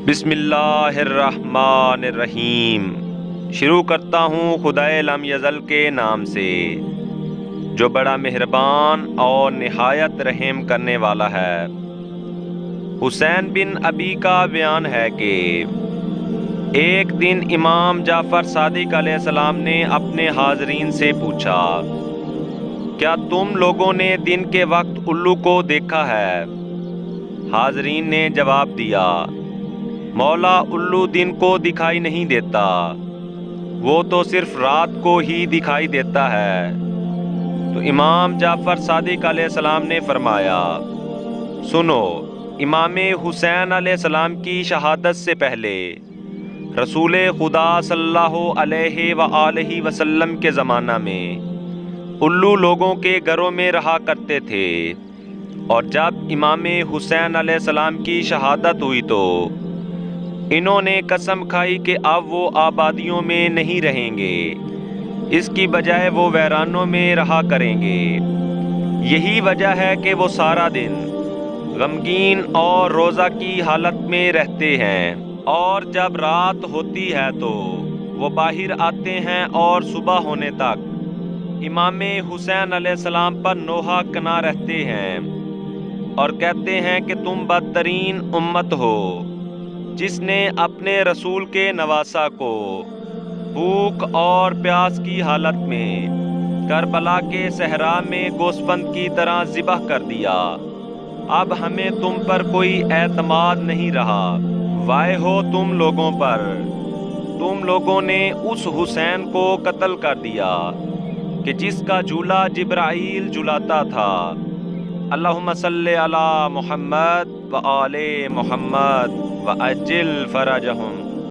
بسم اللہ الرحمن الرحیم۔ شروع کرتا ہوں خدائے لم یزل کے نام سے جو بڑا مہربان اور نہایت رحم کرنے والا ہے۔ حسین بن ابی کا بیان ہے کہ ایک دن امام جعفر صادق علیہ السلام نے اپنے حاضرین سے پوچھا، کیا تم لوگوں نے دن کے وقت الو کو دیکھا ہے؟ حاضرین نے جواب دیا، مولا الو دن کو دکھائی نہیں دیتا، وہ تو صرف رات کو ہی دکھائی دیتا ہے۔ تو امام جعفر صادق علیہ السلام نے فرمایا، سنو، امام حسین علیہ السلام کی شہادت سے پہلے رسول خدا صلی اللہ علیہ وآلہ وسلم کے زمانہ میں الو لوگوں کے گھروں میں رہا کرتے تھے، اور جب امام حسین علیہ السلام کی شہادت ہوئی تو انہوں نے قسم کھائی کہ اب وہ آبادیوں میں نہیں رہیں گے، اس کی بجائے وہ ویرانوں میں رہا کریں گے۔ یہی وجہ ہے کہ وہ سارا دن غمگین اور روزہ کی حالت میں رہتے ہیں، اور جب رات ہوتی ہے تو وہ باہر آتے ہیں اور صبح ہونے تک امام حسین علیہ السلام پر نوحہ کنا رہتے ہیں اور کہتے ہیں کہ تم بدترین امت ہو، جس نے اپنے رسول کے نواسہ کو بھوک اور پیاس کی حالت میں کربلا کے صحرا میں گوسفند کی طرح ذبح کر دیا۔ اب ہمیں تم پر کوئی اعتماد نہیں رہا، وائے ہو تم لوگوں پر، تم لوگوں نے اس حسین کو قتل کر دیا کہ جس کا جھولا جبرائیل جھلاتا تھا۔ اللہم صلی علی محمد و آل محمد وعجل فرجہم۔